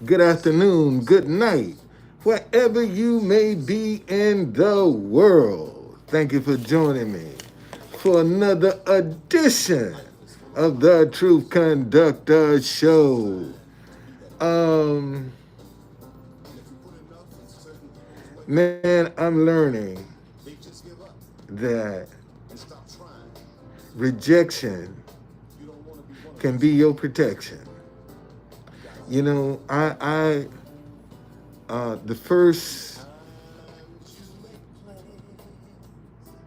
good afternoon, good night, wherever you may be in the world. Thank you for joining me for another edition of the Truth Conductor Show. Um, man, I'm learning that rejection can be your protection. You know, the first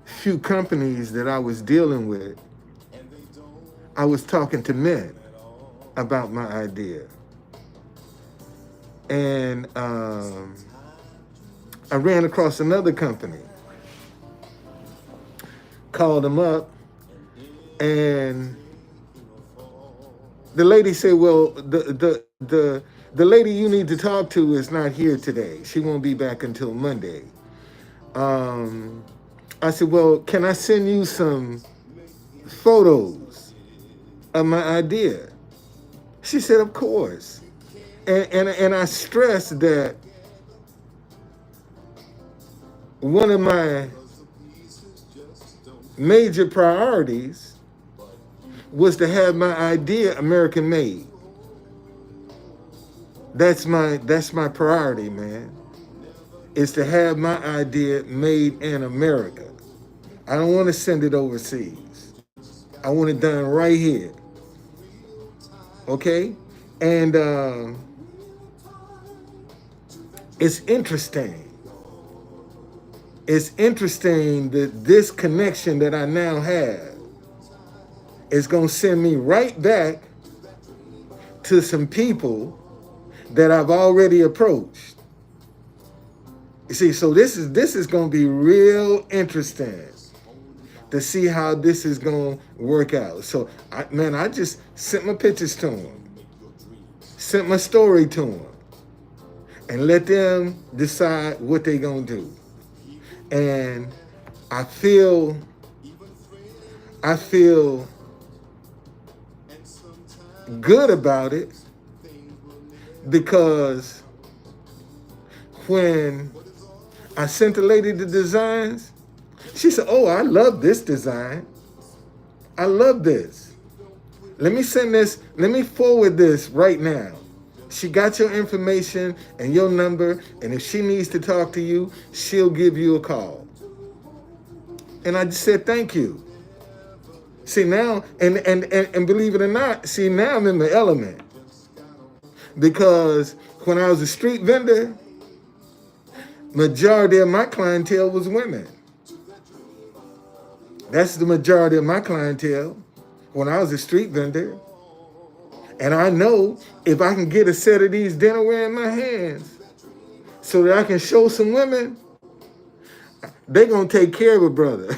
few companies that I was dealing with, I was talking to men about my idea. And I ran across another company, called them up, and the lady said, well, the lady you need to talk to is not here today. She won't be back until Monday. Um, I said, well, can I send you some photos of my idea? She said, of course. And I stressed that one of my major priorities was to have my idea American made. That's my priority, man. Is to have my idea made in America. I don't want to send it overseas. I want it done right here. Okay? And it's interesting. It's interesting that this connection that I now have is going to send me right back to some people that I've already approached. You see, so this is going to be real interesting to see how this is going to work out. So, I just sent my pictures to them, sent my story to them, and let them decide what they're going to do. And I feel good about it because when I sent the lady the designs, she said, oh, I love this design. I love this. Let me forward this right now. She got your information and your number, and if she needs to talk to you, she'll give you a call. And I just said, thank you. See now, and believe it or not, see now I'm in my element. Because when I was a street vendor, majority of my clientele was women. That's the majority of my clientele when I was a street vendor. And I know if I can get a set of these dinnerware in my hands so that I can show some women, they're going to take care of a brother.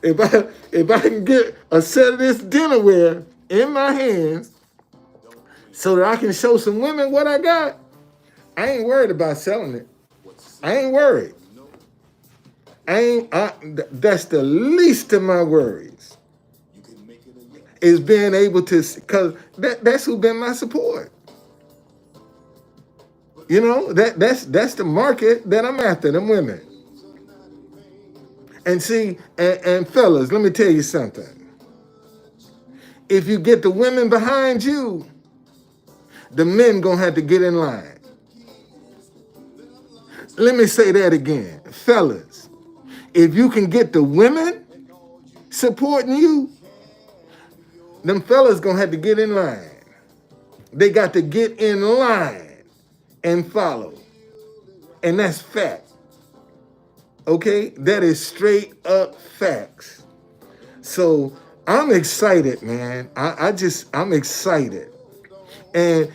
if I can get a set of this dinnerware in my hands so that I can show some women what I got, I ain't worried about selling it. I ain't worried. That's the least of my worries. Is being able to, because that's who been my support. You know, that's the market that I'm after, them women. And see, and fellas, let me tell you something. If you get the women behind you, the men gonna have to get in line. Let me say that again. Fellas, if you can get the women supporting you, them fellas gonna have to get in line. They got to get in line and follow. And that's fact. Okay? That is straight up facts. So I'm excited, man. I'm excited. And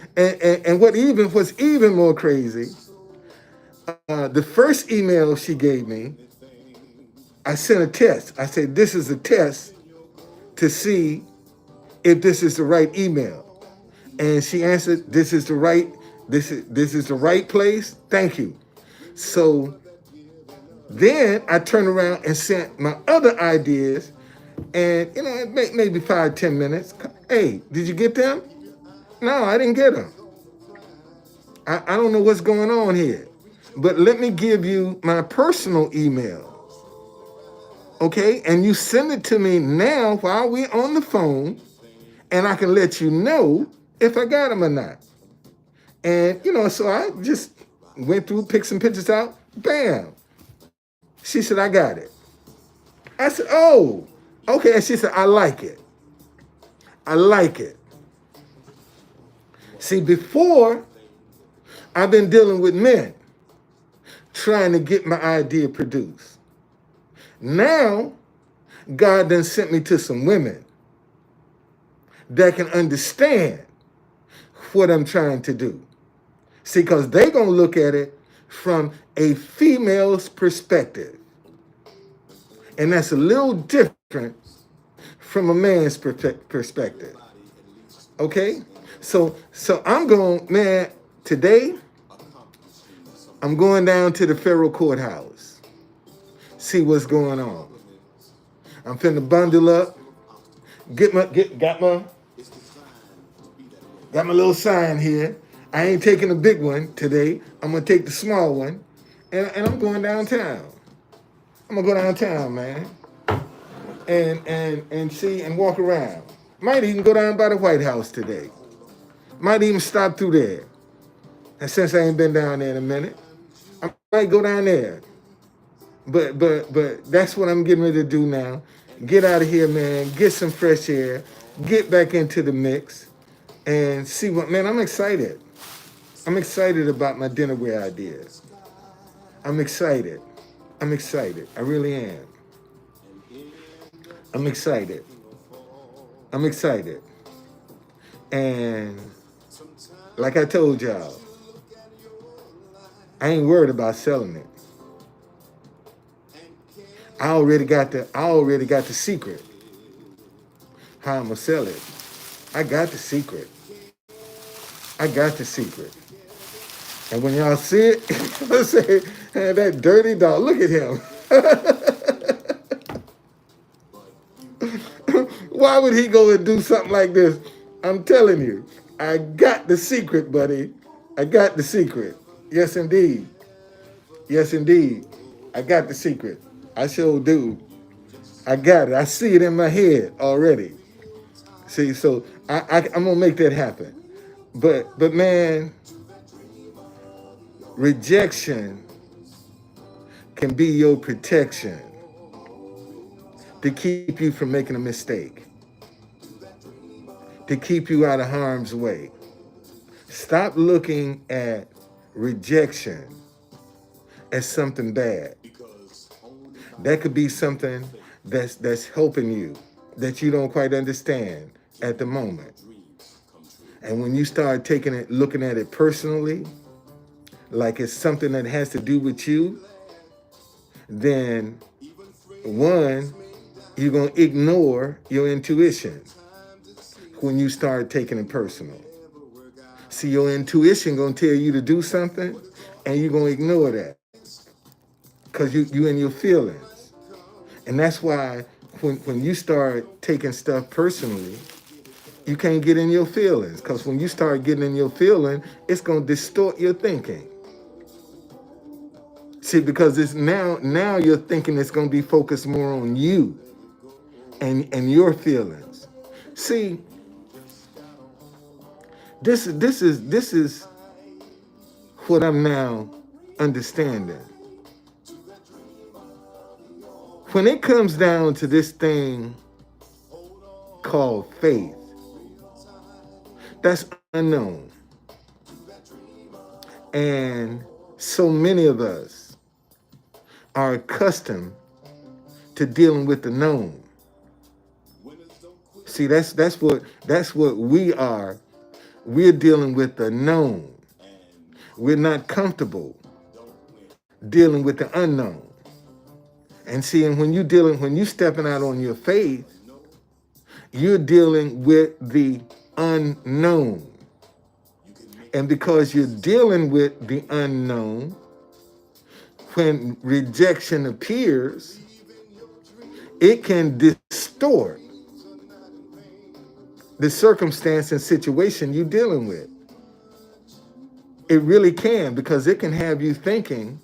what's even more crazy, the first email she gave me, I sent a test. I said, this is a test to see if this is the right email. And she answered, this is the right place. Thank you. So then I turned around and sent my other ideas And, maybe 5, 10 minutes. Hey, did you get them? No, I didn't get them. I don't know what's going on here. But let me give you my personal email. Okay? And you send it to me now while we're on the phone, and I can let you know if I got them or not. And, so I just went through, picked some pictures out, bam. She said, I got it. I said, oh, okay. And she said, I like it. I like it. See, before, I've been dealing with men trying to get my idea produced. Now, God done sent me to some women that can understand what I'm trying to do. See, because they're going to look at it from a female's perspective. And that's a little different from a man's perspective. Okay? So I'm going, man, today, I'm going down to the federal courthouse. See what's going on. I'm finna bundle up. Got my little sign here. I ain't taking the big one today. I'm gonna take the small one, and I'm going downtown. I'm gonna go downtown, man, and see and walk around. Might even go down by the White House today. Might even stop through there. And since I ain't been down there in a minute, I might go down there. But that's what I'm getting ready to do now. Get out of here, man. Get some fresh air. Get back into the mix, and see what, man. I'm excited. I'm excited about my dinnerware ideas. I'm excited. I'm excited. I really am. I'm excited. I'm excited. And like I told y'all, I ain't worried about selling it. I already got the secret. How I'm gonna sell it. I got the secret. I got the secret. And when y'all see it, you'll say, hey, that dirty dog, look at him. Why would he go and do something like this? I'm telling you, I got the secret, buddy. I got the secret. Yes, indeed. Yes, indeed. I got the secret. I sure do. I got it. I see it in my head already. See, so I'm gonna make that happen. But man, rejection can be your protection to keep you from making a mistake, to keep you out of harm's way. Stop looking at rejection as something bad. That could be something that's helping you, that you don't quite understand at the moment. And when you start looking at it personally, like it's something that has to do with you, then one, you're going to ignore your intuition when you start taking it personal. See, your intuition going to tell you to do something, and you're going to ignore that because you in your feelings. And that's why when you start taking stuff personally, you can't get in your feelings, because when you start getting in your feeling, it's going to distort your thinking. See, because it's now your thinking is going to be focused more on you and your feelings. See, this is what I'm now understanding. When it comes down to this thing called faith, that's unknown. And so many of us are accustomed to dealing with the known. See, that's what we are. We're dealing with the known. We're not comfortable dealing with the unknown. And see, and when you stepping out on your faith, you're dealing with the unknown. And because you're dealing with the unknown, when rejection appears, it can distort the circumstance and situation you're dealing with. It really can, because it can have you thinking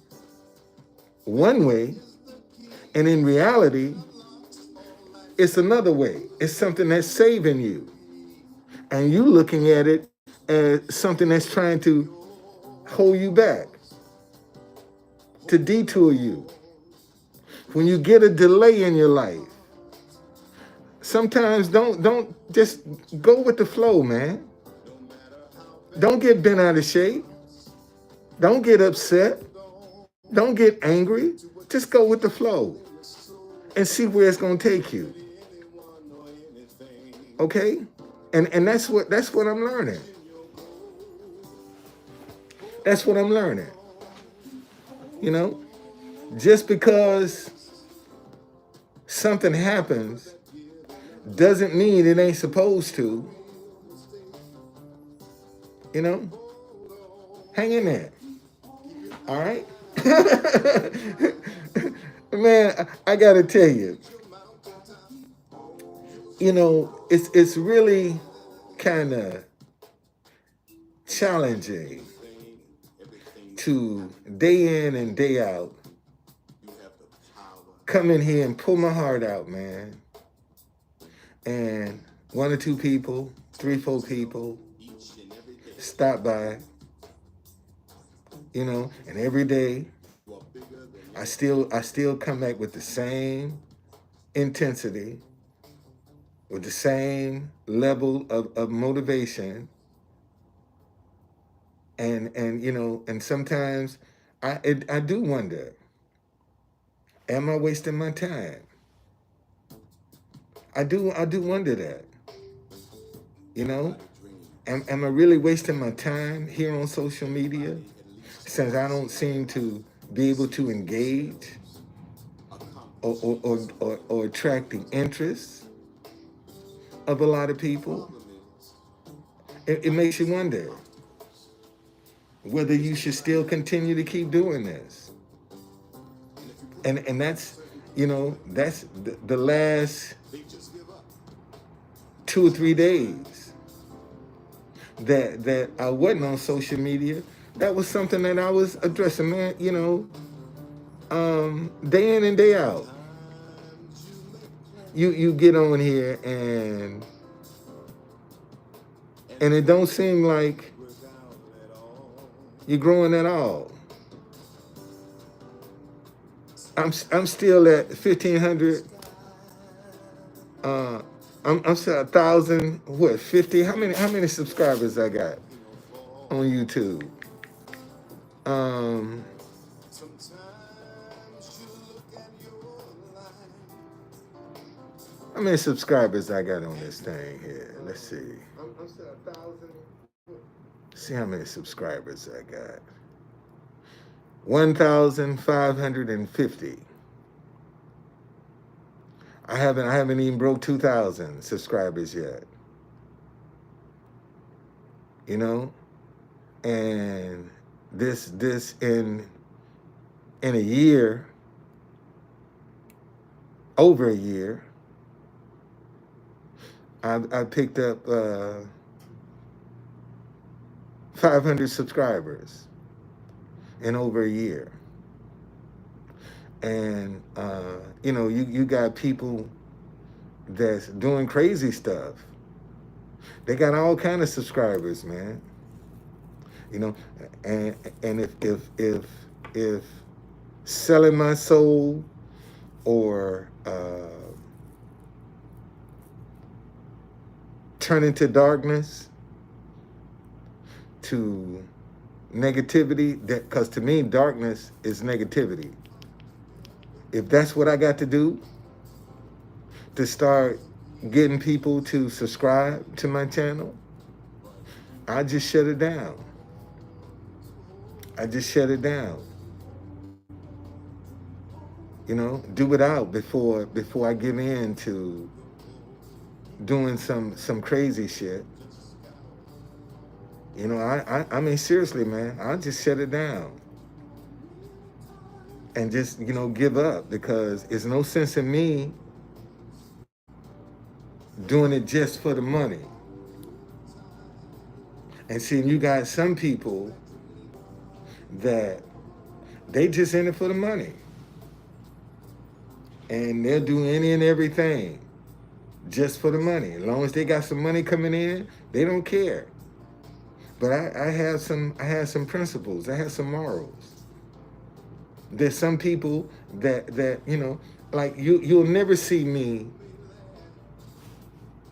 one way, and in reality, it's another way. It's something that's saving you. And you looking at it as something that's trying to hold you back, to detour you. When you get a delay in your life, sometimes don't just go with the flow, man. Don't get bent out of shape. Don't get upset. Don't get angry. Just go with the flow and see where it's gonna take you. Okay? And that's what I'm learning. That's what I'm learning. You know? Just because something happens doesn't mean it ain't supposed to. You know? Hang in there. All right? Man, I gotta tell you, you know, it's really kind of challenging to day in and day out come in here and pull my heart out, man. And 1 or 2 people, 3, 4 people stop by, you know, and every day I still come back with the same intensity, with the same level of motivation. And you know, and sometimes I do wonder, am I wasting my time? I do wonder that. You know, am I really wasting my time here on social media, since I don't seem to be able to engage or attract the interest of a lot of people? It makes you wonder whether you should still continue to keep doing this. And that's, you know, that's the last 2 or 3 days that I wasn't on social media. That was something that I was addressing, man, you know, day in and day out. You get on here and it don't seem like you're growing at all. I'm still at 1,500. I'm still 1,000. What, 50? How many subscribers I got on YouTube? How many subscribers I got on this thing here? Let's see. I'm still 1,000. See how many subscribers I got. 1,550. I haven't even broke 2,000 subscribers yet. You know, and this in a year, over a year, I picked up 500 subscribers in over a year. And you know, you got people that's doing crazy stuff. They got all kind of subscribers, man. You know, and if selling my soul or turning to darkness, to negativity, that, because to me darkness is negativity. If that's what I got to do to start getting people to subscribe to my channel, I just shut it down. I just shut it down. You know, do it out before I give in to doing some crazy shit. You know, I mean, seriously, man, I'll just shut it down and just, you know, give up, because it's no sense in me doing it just for the money. And see, you got some people that they just in it for the money. And they'll do any and everything just for the money. As long as they got some money coming in, they don't care. But I have some principles. I have some morals. There's some people that like you'll never see me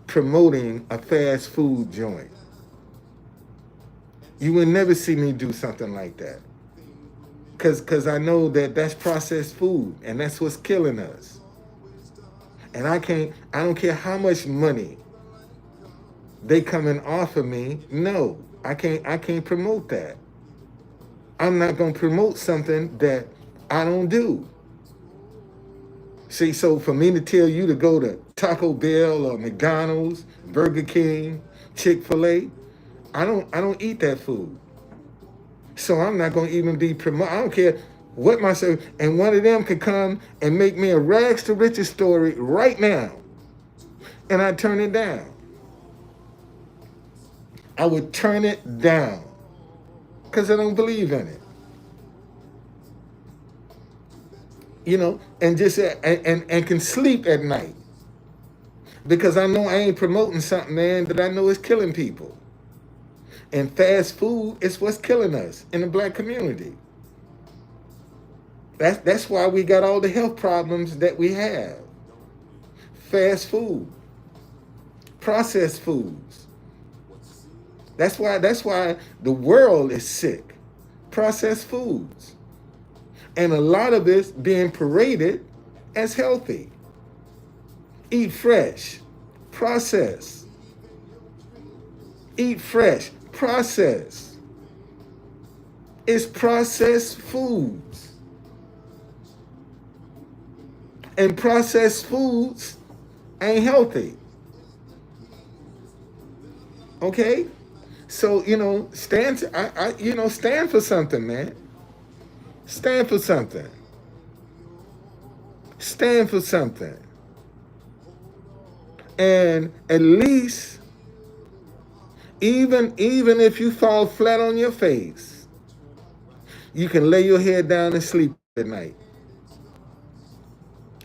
promoting a fast food joint. You will never see me do something like that. Cause I know that that's processed food and that's what's killing us. And I don't care how much money they come and offer me. No, I can't promote that. I'm not gonna promote something that I don't do. See, so for me to tell you to go to Taco Bell or McDonald's, Burger King, Chick-fil-A, I don't eat that food. So I'm not gonna even be promote. I don't care what my service. And one of them could come and make me a rags to riches story right now, and I turn it down. I would turn it down because I don't believe in it. And just and can sleep at night because I know I ain't promoting something, man, that I know is killing people. And fast food is what's killing us in the black community. That's why we got all the health problems that we have. Fast food, processed foods. That's why the world is sick. Processed foods. And a lot of it's being paraded as healthy. Eat fresh, process. Eat fresh, process. It's processed foods. And processed foods ain't healthy. Okay? So, stand for something, man. Stand for something. Stand for something. And at least, even if you fall flat on your face, you can lay your head down and sleep at night.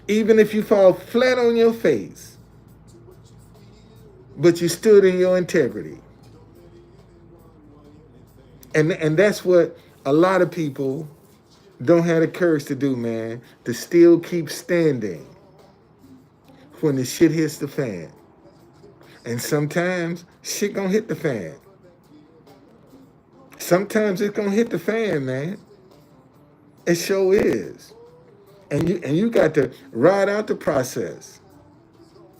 Even if you fall flat on your face, but you stood in your integrity. And that's what a lot of people don't have the courage to do, man, to still keep standing when the shit hits the fan. And sometimes shit gonna hit the fan. Sometimes it's gonna hit the fan, man. It sure is. And you got to ride out the process.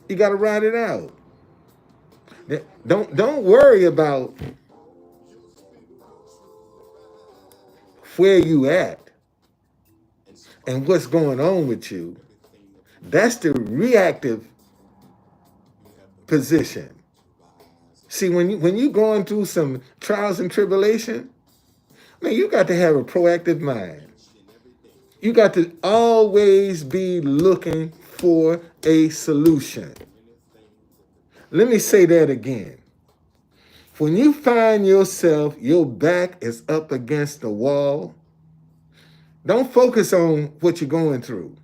You got to ride it out. Don't worry about where you at and what's going on with you. That's the reactive position. See, when you going through some trials and tribulation, man, you got to have a proactive mind. You got to always be looking for a solution. Let me say that again. When you find yourself, your back is up against the wall, don't focus on what you're going through.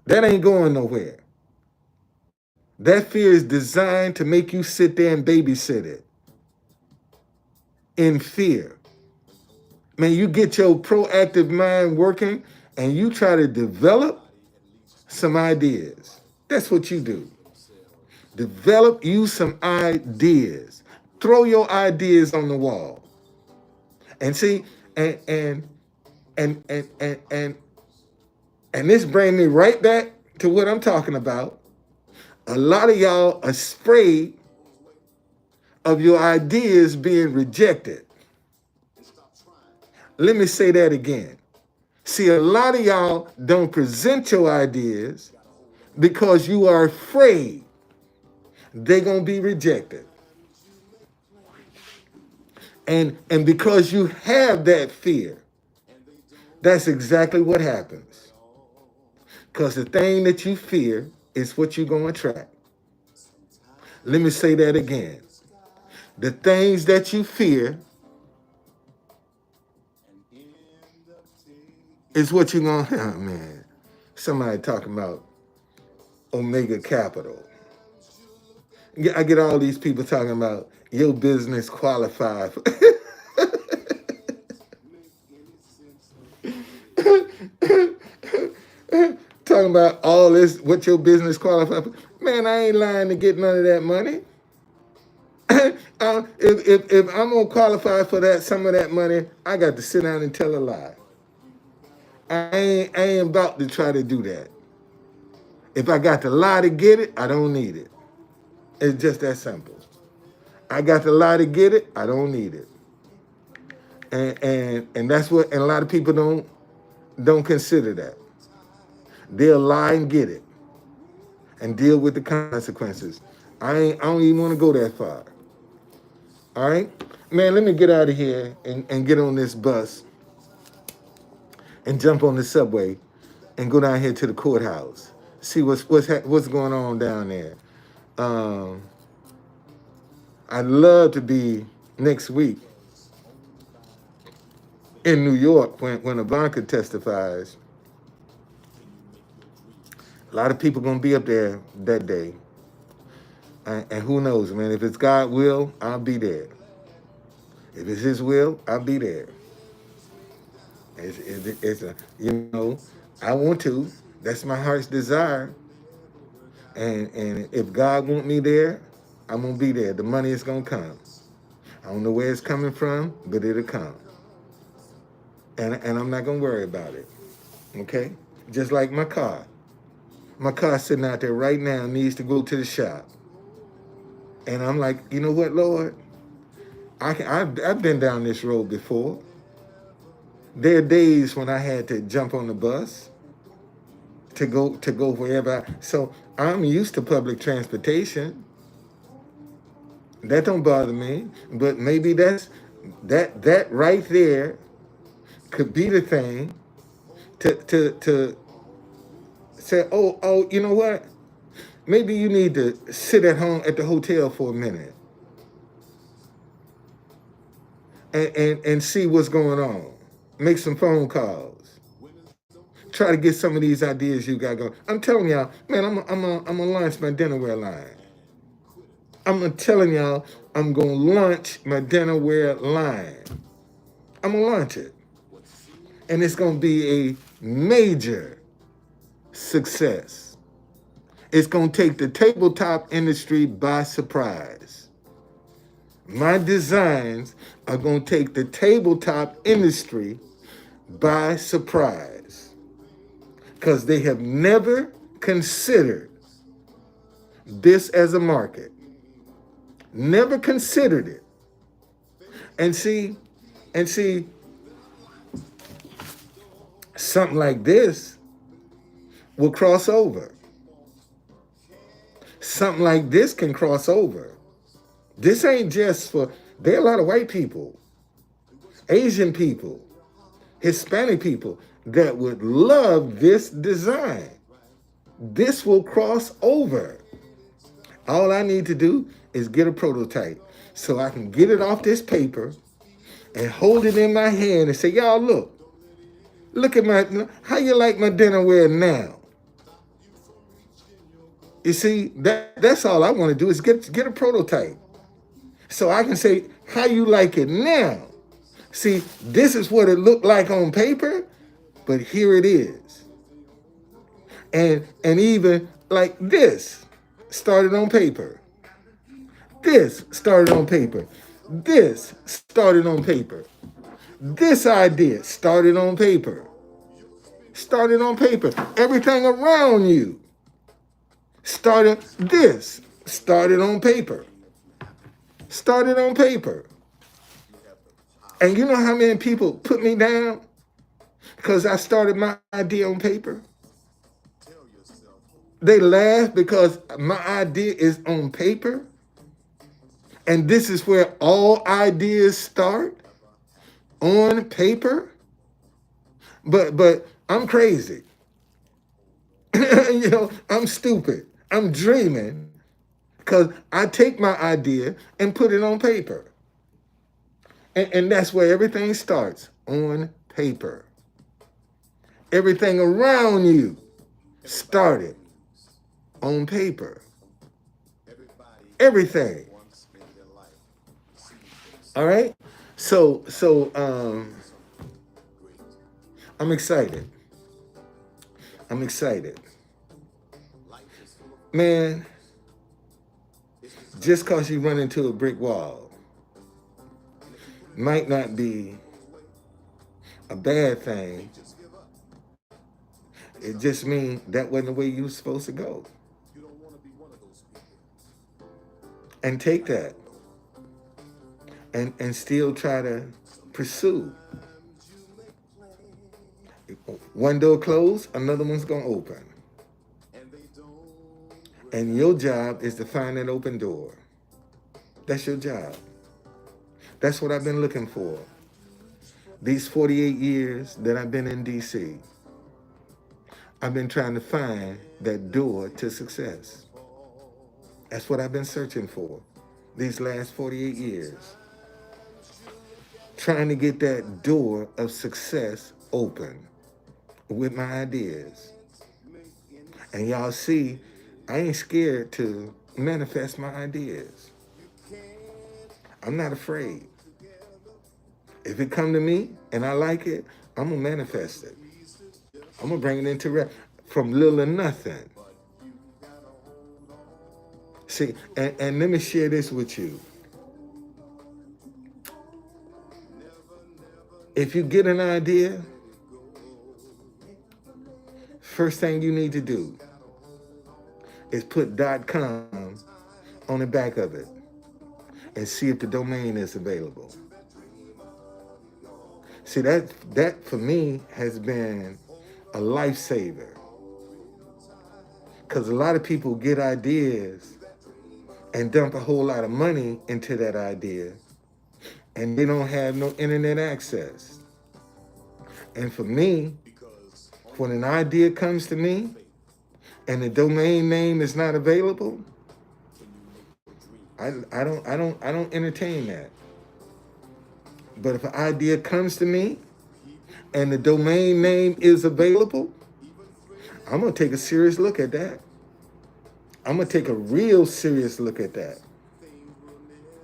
That ain't going nowhere. That fear is designed to make you sit there and babysit it in fear. Man, you get your proactive mind working and you try to develop some ideas. That's what you do. Develop you some ideas. Throw your ideas on the wall. And see, and this brings me right back to what I'm talking about. A lot of y'all are afraid of your ideas being rejected. Let me say that again. See, a lot of y'all don't present your ideas because you are afraid they're going to be rejected. And because you have that fear, that's exactly what happens. Because the thing that you fear is what you're going to attract. Let me say that again. The things that you fear is what you're going to, oh man, somebody talking about Omega Capital. I get all these people talking about your business qualified. Talking about all this, what your business qualified for. Man, I ain't lying to get none of that money. If I'm gonna qualify for that, some of that money, I got to sit down and tell a lie. I ain't about to try to do that. If I got to lie to get it, I don't need it. It's just that simple. I got to lie to get it, I don't need it. And that's what, and a lot of people don't consider that. They'll lie and get it and deal with the consequences. I don't even want to go that far. All right? Man, let me get out of here and get on this bus and jump on the subway and go down here to the courthouse. See what's going on down there. I'd love to be next week in New York when Ivanka testifies. A lot of people gonna be up there that day. And who knows, man, if it's God's will, I'll be there. If it's his will, I'll be there. It's I want to. That's my heart's desire. And if God want me there, I'm gonna be there. The money is gonna come. I don't know where it's coming from, but it'll come. And I'm not gonna worry about it. Okay? Just like my car. My car's sitting out there right now, needs to go to the shop. And I'm like, you know what, Lord? I've been down this road before. There are days when I had to jump on the bus to go wherever. So I'm used to public transportation. That don't bother me. But maybe that right there could be the thing to say, oh, you know what? Maybe you need to sit at home at the hotel for a minute and see what's going on. Make some phone calls. Try to get some of these ideas you got going. I'm telling y'all, man, I'm gonna launch my dinnerware line. I'm telling y'all, I'm gonna launch my dinnerware line. I'm gonna launch it. And it's gonna be a major success. It's gonna take the tabletop industry by surprise. My designs are gonna take the tabletop industry by surprise. Because they have never considered this as a market. Never considered it. And see, something like this will cross over. Something like this can cross over. This ain't just for, there are a lot of white people, Asian people, Hispanic people that would love this design. This will cross over. All I need to do is get a prototype so I can get it off this paper and hold it in my hand and say, y'all, look at how you like my dinnerware now? You see, that's all I want to do is get a prototype so I can say, how you like it now? See, this is what it looked like on paper, but here it is. And even like this started on paper. This started on paper. This started on paper. This idea started on paper. Started on paper. Everything around you started on paper. Started on paper. And you know how many people put me down because I started my idea on paper? They laugh because my idea is on paper. And this is where all ideas start, on paper. But I'm crazy. I'm stupid. I'm dreaming Because I take my idea and put it on paper. And that's where everything starts, on paper. Everything around you started on paper. Everything. All right? So I'm excited. I'm excited. Man, just because you run into a brick wall might not be a bad thing. It just means that wasn't the way you were supposed to go. And take that and still try to pursue. One door closed, another one's going to open. And your job is to find that open door. That's your job. That's what I've been looking for. These 48 years that I've been in D.C., I've been trying to find that door to success. That's what I've been searching for these last 48 years. Trying to get that door of success open with my ideas. And y'all see, I ain't scared to manifest my ideas. I'm not afraid. If it come to me and I like it, I'm going to manifest it. I'm going to bring it into from little or nothing. See, and let me share this with you. If you get an idea, first thing you need to do is put .com on the back of it and see if the domain is available. See, that for me has been a lifesaver. Because a lot of people get ideas and dump a whole lot of money into that idea, and they don't have no internet access. And for me, when an idea comes to me and the domain name is not available, I don't entertain that. But if an idea comes to me and the domain name is available, I'm going to take a serious look at that. I'm going to take a real serious look at that.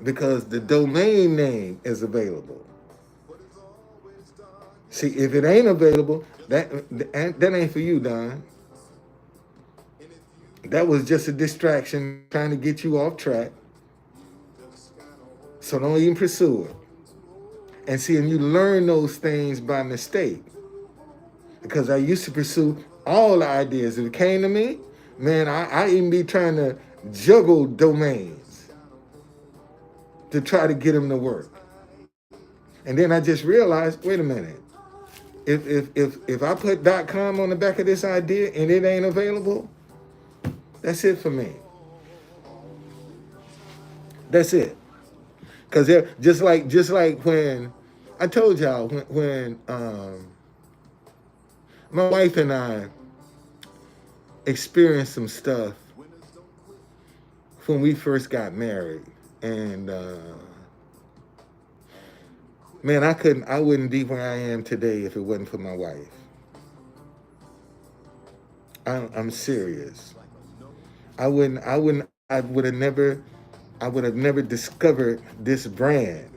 Because the domain name is available. See, if it ain't available, that ain't for you, Don. That was just a distraction trying to get you off track. So don't even pursue it. And see, and you learn those things by mistake. Because I used to pursue all the ideas. If it came to me, man, I even be trying to juggle domains to try to get them to work. And then I just realized, wait a minute. If I put .com on the back of this idea and it ain't available, that's it for me. That's it. Because just like when I told y'all when my wife and I experienced some stuff when we first got married, and man, I wouldn't be where I am today if it wasn't for my wife. I'm serious. I would have never discovered this brand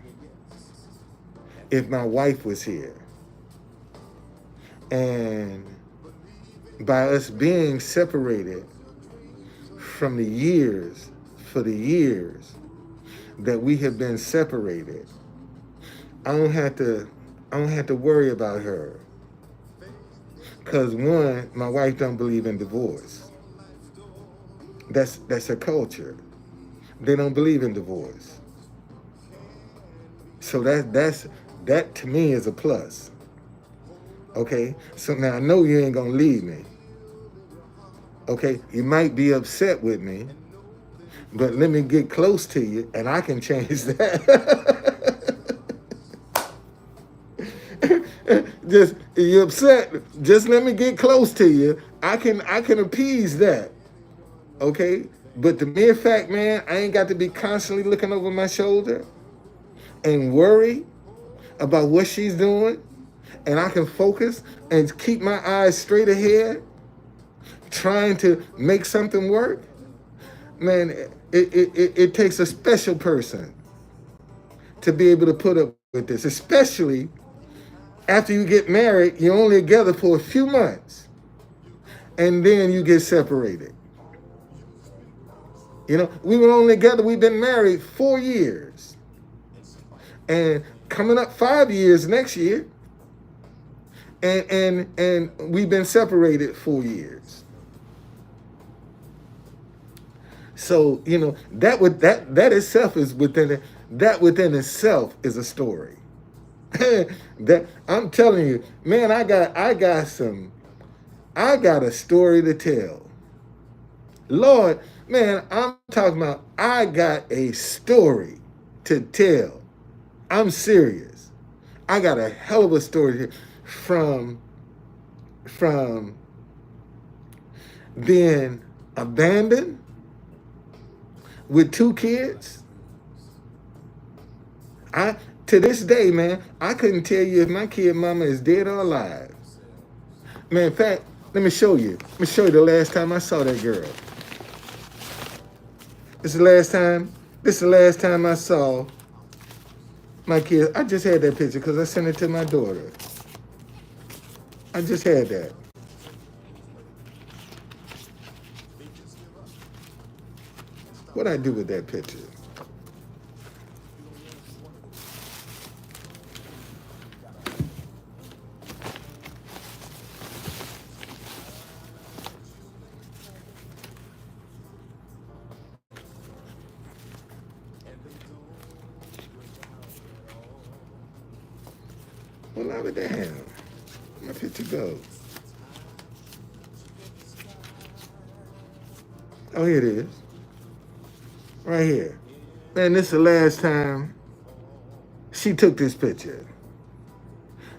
if my wife was here. And by us being separated for the years that we have been separated, I don't have to worry about her. Because one, my wife don't believe in divorce. That's her culture. They don't believe in divorce. So that to me is a plus. Okay? So now I know you ain't gonna leave me. Okay? You might be upset with me, but let me get close to you and I can change that. Just you're upset, just let me get close to you. I can appease that. Okay? But the mere fact, man, I ain't got to be constantly looking over my shoulder and worry about what she's doing, and I can focus and keep my eyes straight ahead, trying to make something work. Man, it takes a special person to be able to put up with this, especially after you get married. You're only together for a few months, and then you get separated. You know, we were only together, we've been married 4 years, and coming up 5 years next year, and we've been separated 4 years. So, you know, that itself is within itself is a story. That I'm telling you, man, I got a story to tell. Lord, man, I'm talking about I got a story to tell. I'm serious. I got a hell of a story from being abandoned with 2 kids. To this day, man, I couldn't tell you if my kid mama is dead or alive. Man, in fact, let me show you. Let me show you the last time I saw that girl. This is the last time I saw my kid. I just had that picture because I sent it to my daughter. I just had that. What'd I do with that picture? Well, I would damn. Where'd my picture go? Oh, here it is. Right here. Man, this is the last time she took this picture.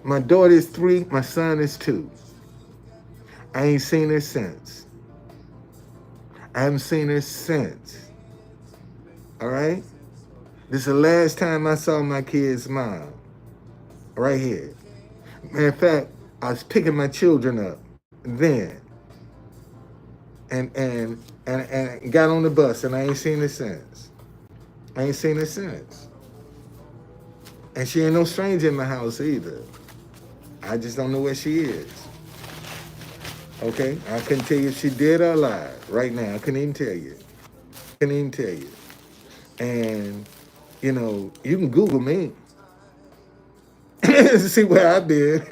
My daughter is 3, my son is 2. I ain't seen her since. I haven't seen her since. All right? This is the last time I saw my kid's mom. Right here. Matter of fact, I was picking my children up then. And got on the bus, and I ain't seen her since. I ain't seen her since. And she ain't no stranger in my house either. I just don't know where she is. Okay? I couldn't tell you if she dead or alive right now. I couldn't even tell you. And, you know, you can Google me. See where I've been.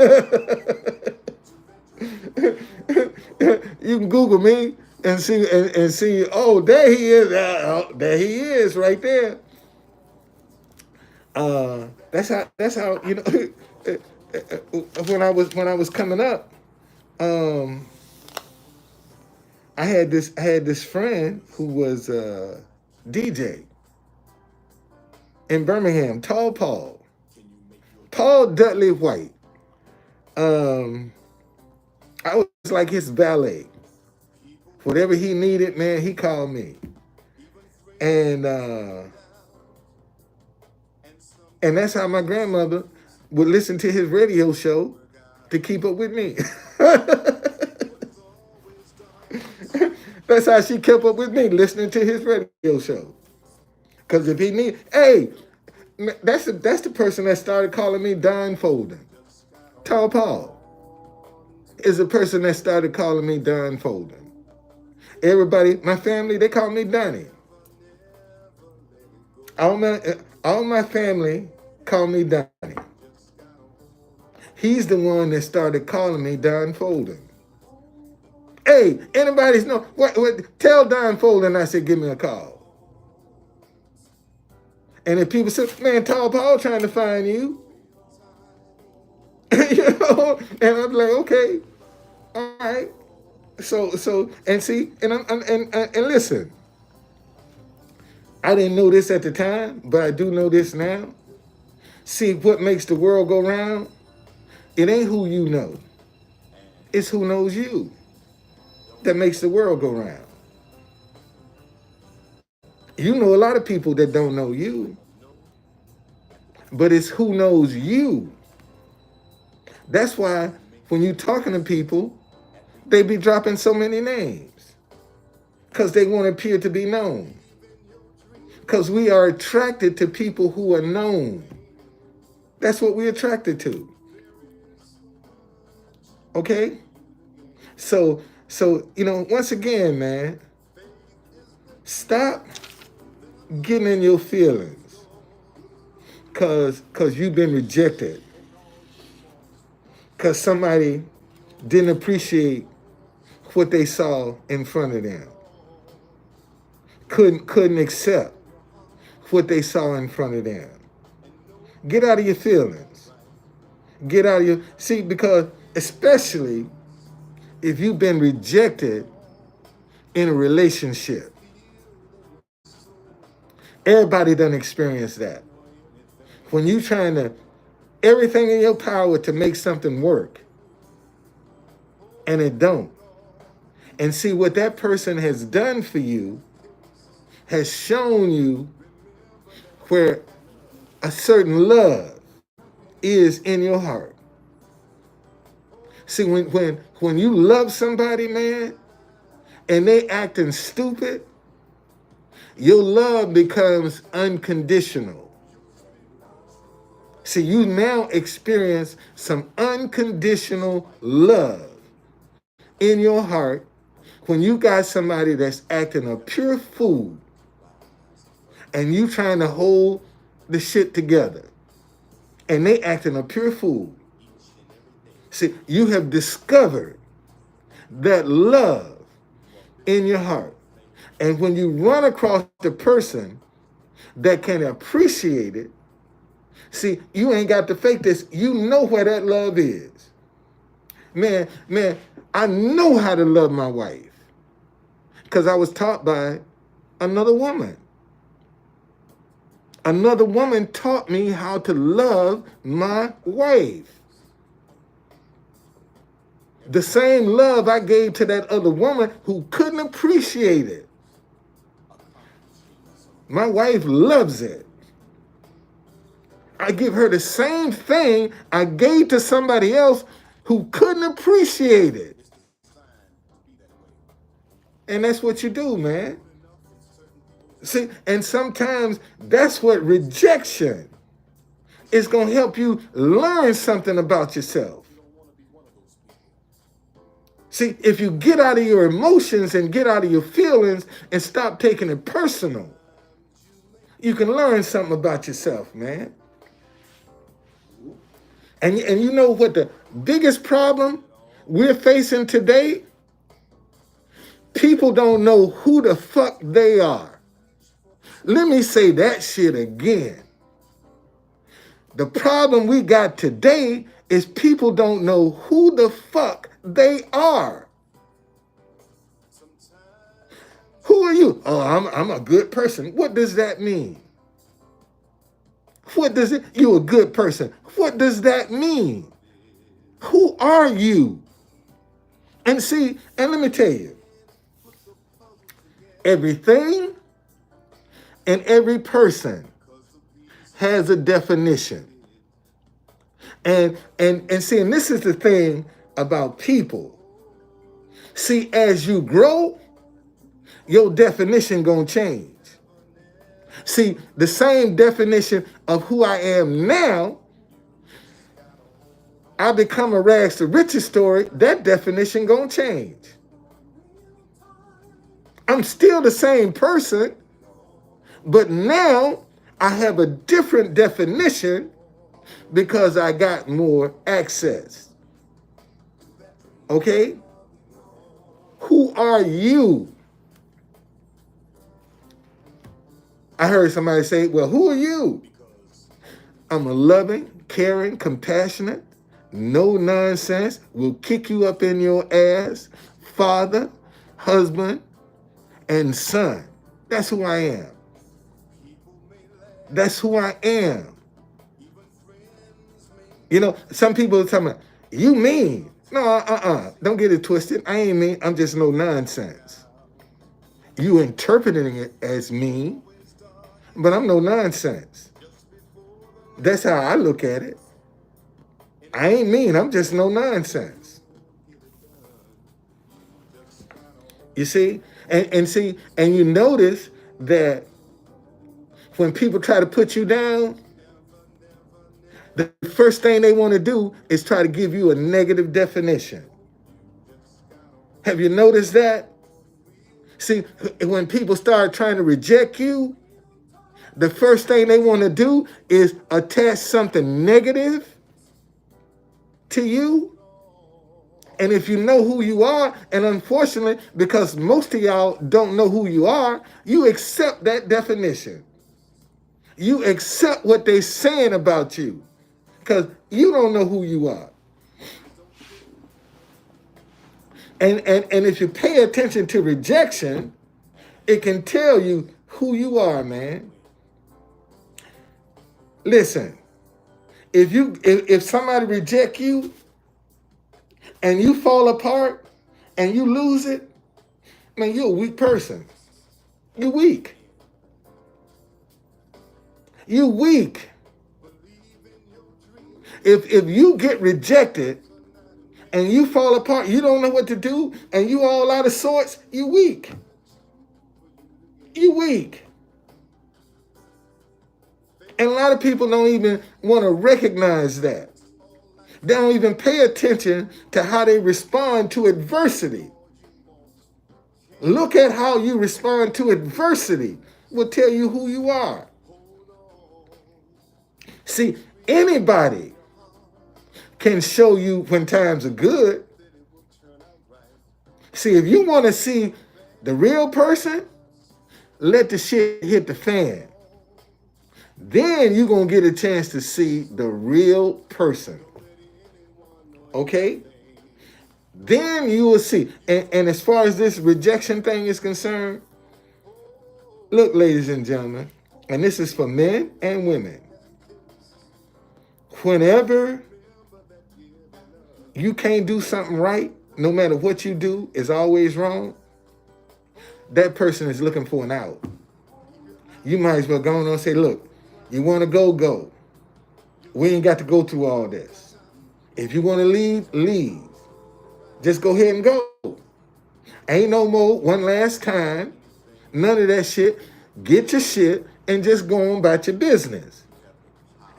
You can Google me and see. Oh, there he is. There he is, right there. That's how you know. When I was coming up, I had this friend who was DJ in Birmingham, Tall Paul Dudley White. I was like his valet. Whatever he needed, man, he called me. And that's how my grandmother would listen to his radio show to keep up with me. That's how she kept up with me, listening to his radio show. Because if he need, hey, that's the person that started calling me Don Folden. Tall Paul is the person that started calling me Don Folden. Everybody, my family, they call me Donnie. All my family call me Donnie. He's the one that started calling me Don Folden. Hey, anybody's know what? Tell Don Folden I said give me a call. And if people say, man, Tall Paul trying to find you, you know, and I'm like, okay, all right. So and see, and listen, I didn't know this at the time, but I do know this now. See, what makes the world go round? It ain't who you know. It's who knows you that makes the world go round. You know a lot of people that don't know you, but it's who knows you. That's why when you talking to people, they be dropping so many names because they want to appear to be known. Because we are attracted to people who are known. That's what we're attracted to. Okay? So, once again, man, stop getting in your feelings because you've been rejected. Because somebody didn't appreciate what they saw in front of them. Couldn't accept what they saw in front of them. Get out of your feelings. Get out of your... See, because especially if you've been rejected in a relationship. Everybody done experienced that. When you trying to... everything in your power to make something work. And it don't. And see what that person has done for you has shown you where a certain love is in your heart. See, when you love somebody, man, and they acting stupid, your love becomes unconditional. See, you now experience some unconditional love in your heart when you got somebody that's acting a pure fool and you trying to hold the shit together and they acting a pure fool. See, you have discovered that love in your heart. And when you run across the person that can appreciate it, see, you ain't got to fake this. You know where that love is. Man, I know how to love my wife because I was taught by another woman. Another woman taught me how to love my wife. The same love I gave to that other woman who couldn't appreciate it. My wife loves it. I give her the same thing I gave to somebody else who couldn't appreciate it. And that's what you do, man. See, and sometimes that's what rejection is going to help you learn something about yourself. See, if you get out of your emotions and get out of your feelings and stop taking it personal, you can learn something about yourself, man. And you know what the biggest problem we're facing today? People don't know who the fuck they are. Let me say that shit again. The problem we got today is people don't know who the fuck they are. Who are you? Oh, I'm a good person. What does that mean? What does it? You a good person. What does that mean? Who are you? And see, and let me tell you, everything and every person has a definition. And see, and this is the thing about people. See, as you grow, your definition gonna change. See, the same definition of who I am now, I become a rags to riches story, that definition gonna change. I'm still the same person, but now I have a different definition because I got more access. Okay? Who are you? I heard somebody say, well, who are you? I'm a loving, caring, compassionate, no nonsense, will kick you up in your ass, father, husband, and son. That's who I am. That's who I am. You know, some people are talking about, you mean? No, don't get it twisted. I ain't mean, I'm just no nonsense. You interpreting it as mean, but I'm no nonsense. That's how I look at it. I ain't mean, I'm just no nonsense. You see? And you notice that when people try to put you down, the first thing they want to do is try to give you a negative definition. Have you noticed that? See, when people start trying to reject you, the first thing they want to do is attach something negative to you. And if you know who you are, and unfortunately, because most of y'all don't know who you are, you accept that definition. You accept what they're saying about you because you don't know who you are. And if you pay attention to rejection, it can tell you who you are, man. Listen, if somebody reject you and you fall apart and you lose it, man, you're a weak person. You're weak. You're weak. If you get rejected and you fall apart, you don't know what to do, and you all out of sorts, you're weak. You're weak. And a lot of people don't even want to recognize that. They don't even pay attention to how they respond to adversity. Look at how you respond to adversity will tell you who you are. See, anybody can show you when times are good. See, if you want to see the real person, let the shit hit the fan. Then you're going to get a chance to see the real person. Okay? Then you will see. And as far as this rejection thing is concerned, look, ladies and gentlemen, and this is for men and women. Whenever you can't do something right, no matter what you do is always wrong, that person is looking for an out. You might as well go on and say, look, you want to go. We ain't got to go through all this. If you want to leave, leave. Just go ahead and go. Ain't no more one last time. None of that shit. Get your shit and just go on about your business.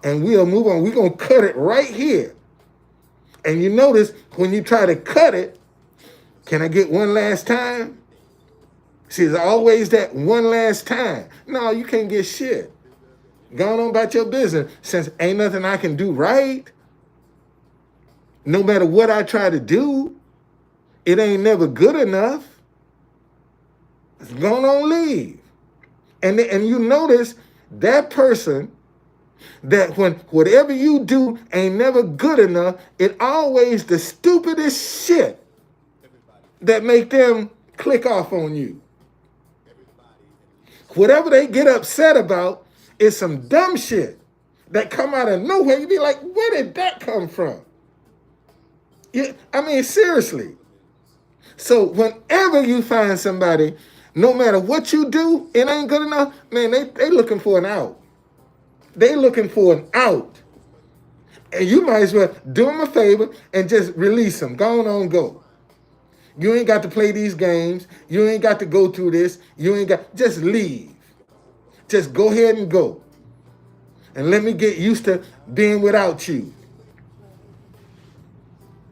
And we'll move on. We're going to cut it right here. And you notice when you try to cut it, can I get one last time? See, there's always that one last time. No, you can't get shit. Go on about your business. Since ain't nothing I can do right, no matter what I try to do, it ain't never good enough. It's going on leave. And you notice that person, that when whatever you do ain't never good enough, it always the stupidest shit that make them click off on you. Whatever they get upset about is some dumb shit that come out of nowhere. You be like, where did that come from? Yeah, I mean, seriously. So whenever you find somebody, no matter what you do, it ain't good enough, man, they looking for an out. They looking for an out. And you might as well do them a favor and just release them. Go on, go. You ain't got to play these games. You ain't got to go through this. Just leave. Just go ahead and go. And let me get used to being without you.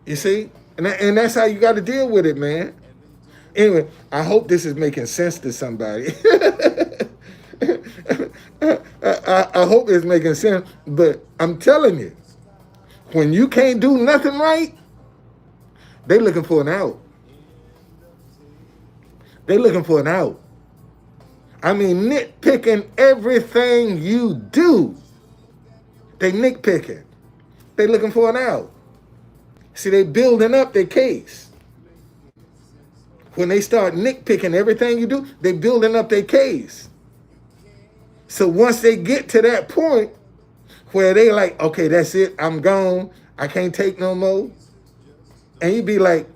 You see? And that's how you got to deal with it, man. Anyway, I hope this is making sense to somebody. I hope it's making sense, but I'm telling you, when you can't do nothing right, they looking for an out. They looking for an out. I mean, nitpicking everything you do. They nitpicking. They looking for an out. See, they building up their case. When they start nitpicking everything you do, they building up their case. So once they get to that point where they like, okay, that's it, I'm gone, I can't take no more. And you be like,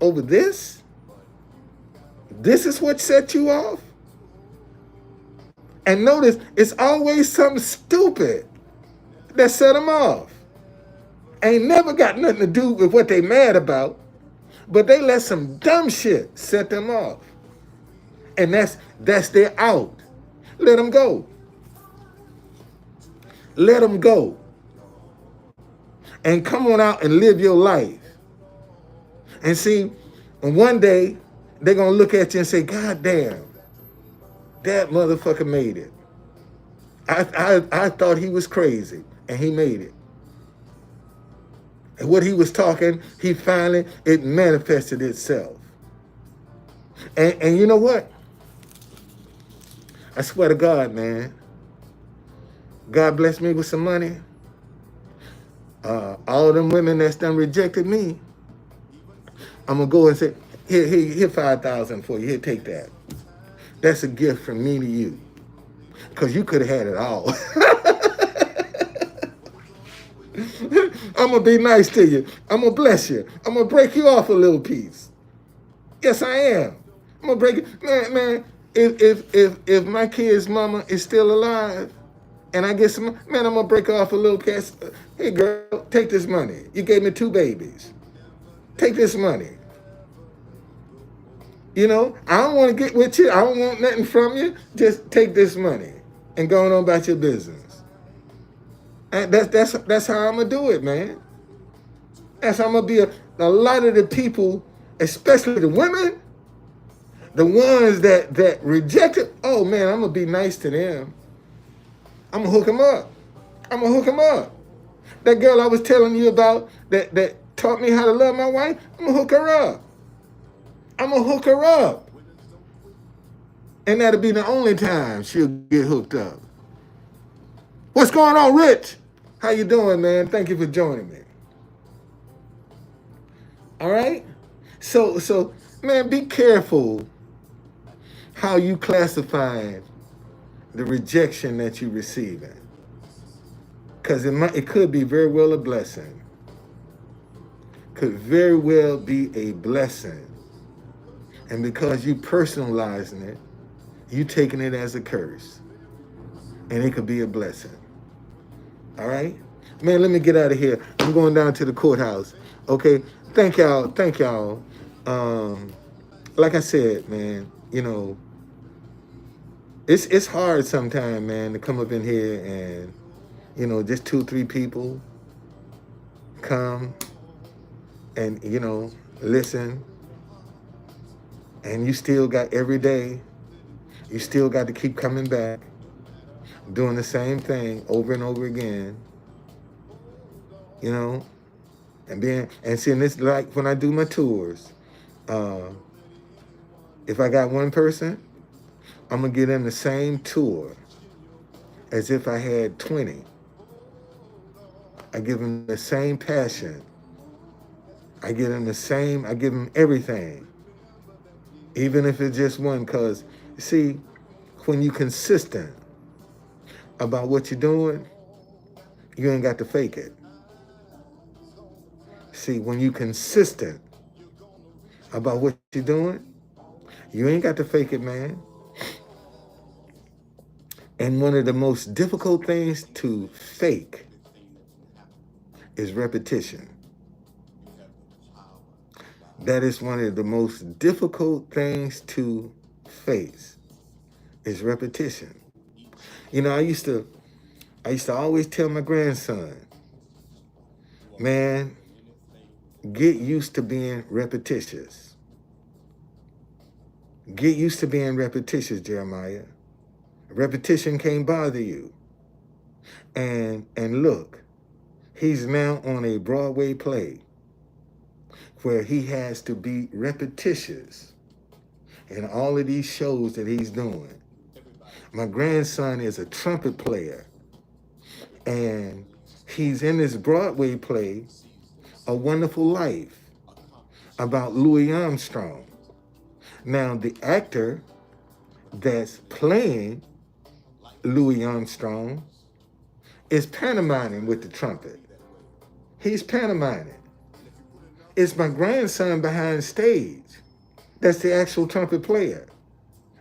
over this? This is what set you off? And notice, it's always something stupid that set them off. Ain't never got nothing to do with what they mad about, but they let some dumb shit set them off. And that's their out. Let them go. Let them go. And come on out and live your life. And see, and one day, they're going to look at you and say, God damn, that motherfucker made it. I thought he was crazy, and he made it. And what he was talking, it manifested itself. And you know what? I swear to God, man, God blessed me with some money. All them women that's done rejected me, I'm going to go and say, here, 5,000 for you. Here, take that. That's a gift from me to you. Because you could have had it all. I'm going to be nice to you. I'm going to bless you. I'm going to break you off a little piece. Yes, I am. I'm going to break it. Man, if my kid's mama is still alive and I get some, man, I'm going to break off a little piece. Hey, girl, take this money. You gave me 2 babies. Take this money. You know, I don't want to get with you. I don't want nothing from you. Just take this money and go on about your business. And that's how I'm going to do it, man. That's how I'm going to be a lot of the people, especially the women, the ones that reject it. Oh, man, I'm going to be nice to them. I'm going to hook them up. I'm going to hook them up. That girl I was telling you about that taught me how to love my wife, I'm going to hook her up. I'm going to hook her up. And that'll be the only time she'll get hooked up. What's going on, Rich? How you doing, man? Thank you for joining me. All right? So, man, be careful how you classify the rejection that you're receiving. Because it could be very well a blessing. Could very well be a blessing. And because you personalizing it, you taking it as a curse. And it could be a blessing. All right? Man, let me get out of here. I'm going down to the courthouse. Okay? Thank y'all. Thank y'all. Like I said, man, you know, it's hard sometimes, man, to come up in here and, you know, just 2 or 3 people come and, you know, listen. And you still got every day, you still got to keep coming back, doing the same thing over and over again, you know, and seeing this, like when I do my tours, if I got one person, I'm going to give them the same tour as if I had 20. I give them the same passion. I give them everything. Even if it's just one, because, see, when you're consistent about what you're doing, you ain't got to fake it. See, when you're consistent about what you're doing, you ain't got to fake it, man. And one of the most difficult things to fake is repetition. That is one of the most difficult things to face is repetition. You know, I used to always tell my grandson, man, get used to being repetitious. Get used to being repetitious, Jeremiah. Repetition can't bother you. And look, he's now on a Broadway play where he has to be repetitious in all of these shows that he's doing. My grandson is a trumpet player, and he's in this Broadway play, A Wonderful Life, about Louis Armstrong. Now, the actor that's playing Louis Armstrong is pantomiming with the trumpet. He's pantomiming. It's my grandson behind stage. That's the actual trumpet player.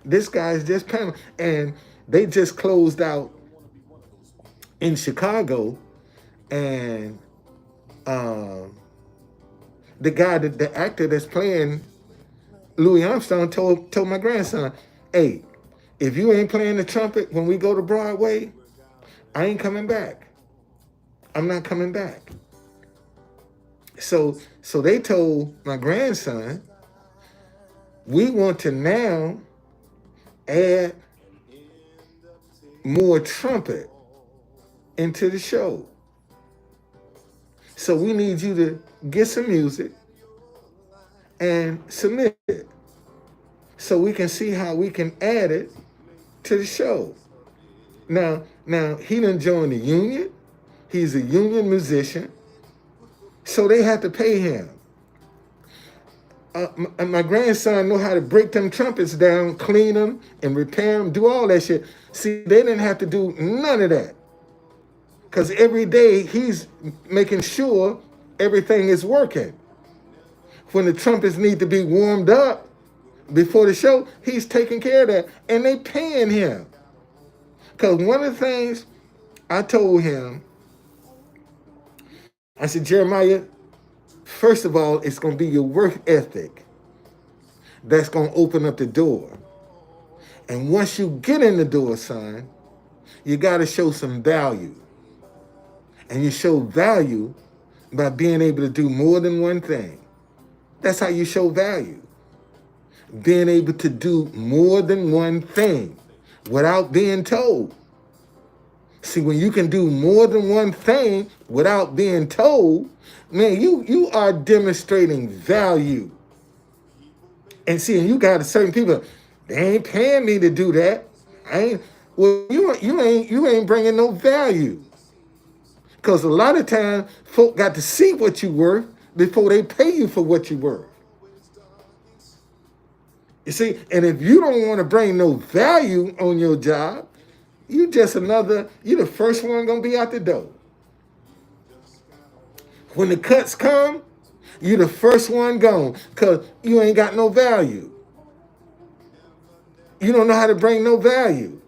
This guy's just playing. And they just closed out in Chicago, and um, the actor that's playing Louis Armstrong told my grandson, "Hey, if you ain't playing the trumpet when we go to Broadway, I ain't coming back. I'm not coming back." So they told my grandson, "We want to now add more trumpet into the show. So we need you to get some music and submit it so we can see how we can add it to the show." Now he done joined the union. He's a union musician, so they have to pay him. My grandson know how to break them trumpets down, clean them, and repair them, do all that shit. See, they didn't have to do none of that, because every day he's making sure everything is working. When the trumpets need to be warmed up before the show, he's taking care of that, and they paying him. Because one of the things I told him, I said, "Jeremiah, first of all, it's going to be your work ethic that's going to open up the door. And once you get in the door, son, you got to show some value. And you show value by being able to do more than one thing. That's how you show value. Being able to do more than one thing without being told. See, when you can do more than one thing without being told, man, you are demonstrating value." And see, and you got certain people, they ain't paying me to do that. I ain't. Well, you ain't bringing no value. Because a lot of times, folk got to see what you worth before they pay you for what you worth. You see, and if you don't want to bring no value on your job, you the first one gonna be out the door. When the cuts come, you the first one gone, because you ain't got no value. You don't know how to bring no value.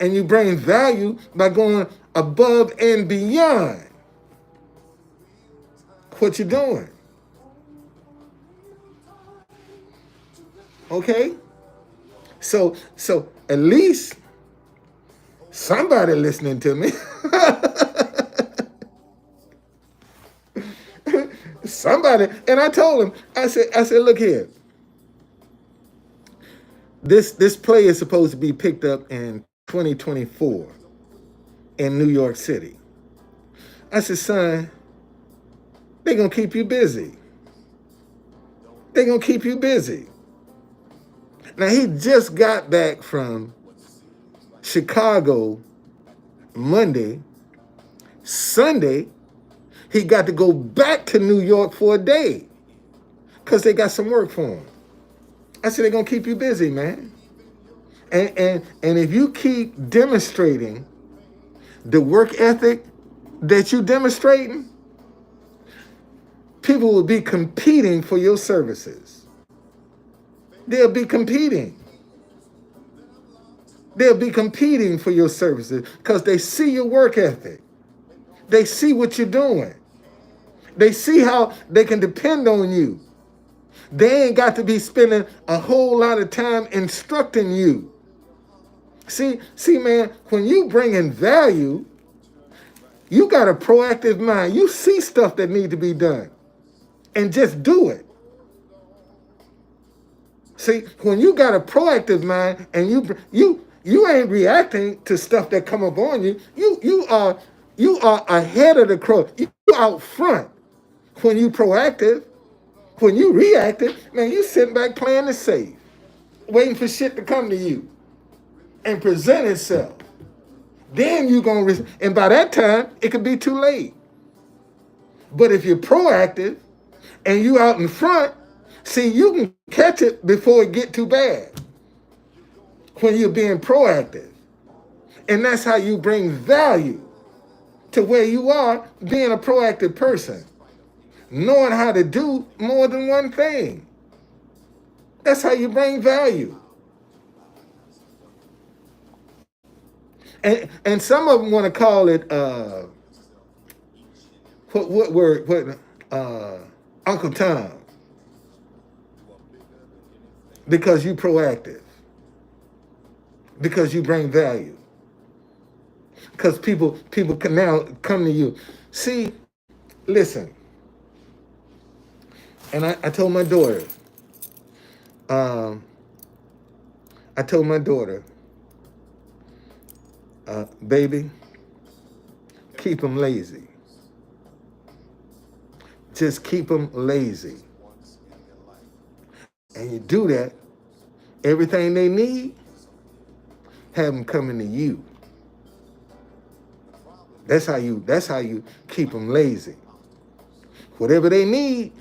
And you bring value by going above and beyond what you're doing. Okay? So at least somebody listening to me. Somebody, and I told him, I said, "Look here. This play is supposed to be picked up in 2024 in New York City." I said, "Son, they're going to keep you busy. They're going to keep you busy." Now, he just got back from Chicago Monday. Sunday, he got to go back to New York for a day because they got some work for him. I said, "They're going to keep you busy, man. And if you keep demonstrating the work ethic that you demonstrating, people will be competing for your services. They'll be competing. They'll be competing for your services because they see your work ethic. They see what you're doing. They see how they can depend on you. They ain't got to be spending a whole lot of time instructing you. See, man, when you bring in value, you got a proactive mind. You see stuff that need to be done and just do it. See, when you got a proactive mind and you ain't reacting to stuff that come up on you, you are ahead of the crow. You out front. When you proactive, when you reactive, man, you sitting back playing it safe, waiting for shit to come to you and present itself. Then you gonna, and by that time, it could be too late. But if you're proactive and you out in front, see, you can catch it before it get too bad when you're being proactive. And that's how you bring value to where you are being a proactive person, knowing how to do more than one thing. That's how you bring value. And some of them want to call it what word Uncle Tom, because you proactive, because you bring value, because people can now come to you. See, listen, and I told my daughter, um, I told my daughter, baby, keep them lazy. Just keep them lazy. And you do that, everything they need, have them coming to you. That's how you keep them lazy. Whatever they need,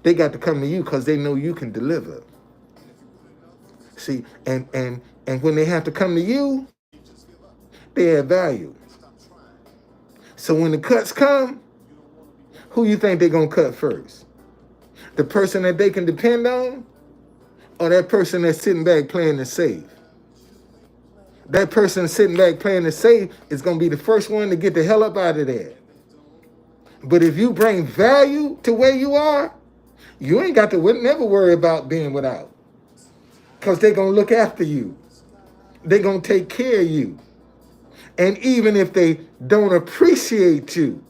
they got to come to you because they know you can deliver. See, and when they have to come to you, they add value. So when the cuts come, who you think they're gonna cut first? The person that they can depend on, or that person that's sitting back playing it safe? That person sitting back playing it safe is gonna be the first one to get the hell up out of there. But if you bring value to where you are, you ain't got to never worry about being without. Because they're gonna look after you. They're gonna take care of you. And even if they don't appreciate you,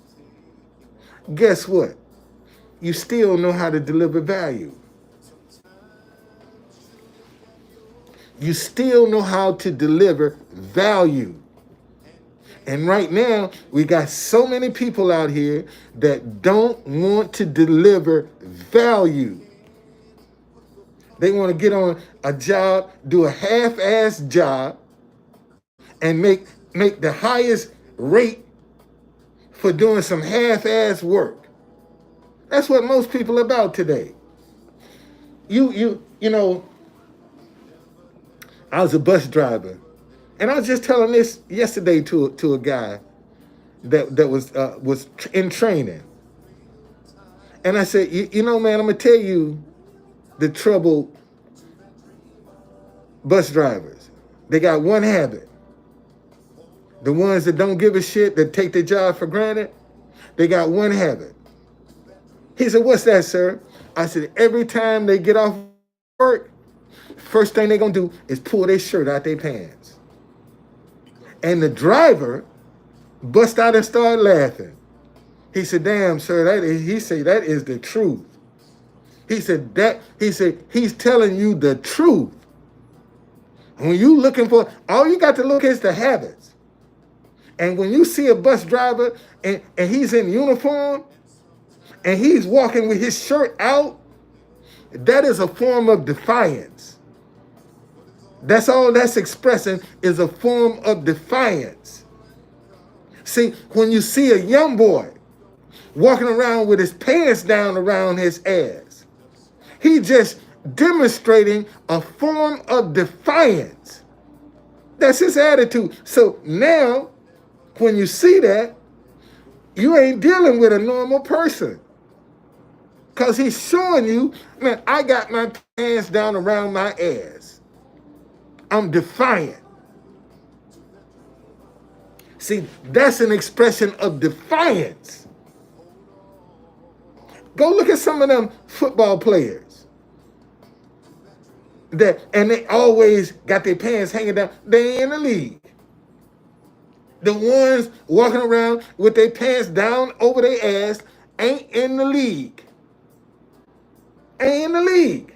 guess what? You still know how to deliver value. You still know how to deliver value. And right now, we got so many people out here that don't want to deliver value. They want to get on a job, do a half-assed job, and make the highest rate for doing some half-assed work. That's what most people are about today. You know, I was a bus driver, and I was just telling this yesterday to a guy that was in training, and I said, you know, man, I'm gonna tell you the trouble bus drivers. They got one habit. The ones that don't give a shit, that take their job for granted, they got one habit. He said, what's that, sir? I said, every time they get off work, first thing they're going to do is pull their shirt out their pants. And the driver bust out and started laughing. He said, damn, sir, that is the truth. He said, he's telling you the truth. When you looking for, all you got to look is the habits. And when you see a bus driver and he's in uniform and he's walking with his shirt out, that is a form of defiance. That's all that's expressing, is a form of defiance. See, when you see a young boy walking around with his pants down around his ass, he just demonstrating a form of defiance. That's his attitude. So now, when you see that, you ain't dealing with a normal person. Because he's showing you, man, I got my pants down around my ass. I'm defiant. See, that's an expression of defiance. Go look at some of them football players. And they always got their pants hanging down. They ain't in the league. The ones walking around with their pants down over their ass ain't in the league. Ain't in the league.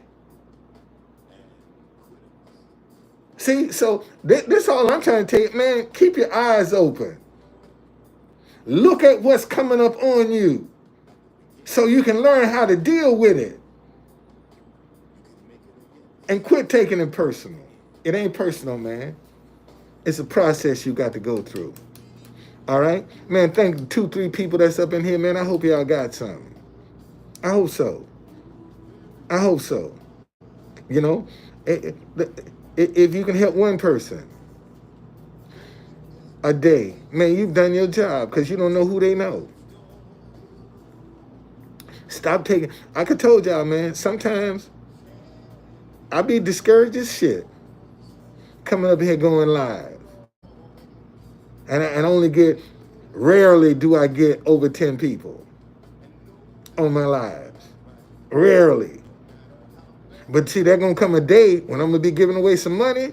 See, so this all I'm trying to tell you, man, keep your eyes open. Look at what's coming up on you so you can learn how to deal with it. And quit taking it personal. It ain't personal, man. It's a process you got to go through. All right? Man, thank the 2-3 people that's up in here, man. I hope y'all got something. I hope so. I hope so. You know, if you can help one person a day, man, you've done your job, because you don't know who they know. Stop taking, I could told y'all, man, sometimes I be discouraged as shit coming up here going live. And only get, rarely do I get over 10 people on my lives. Rarely. But see, there's going to come a day when I'm going to be giving away some money.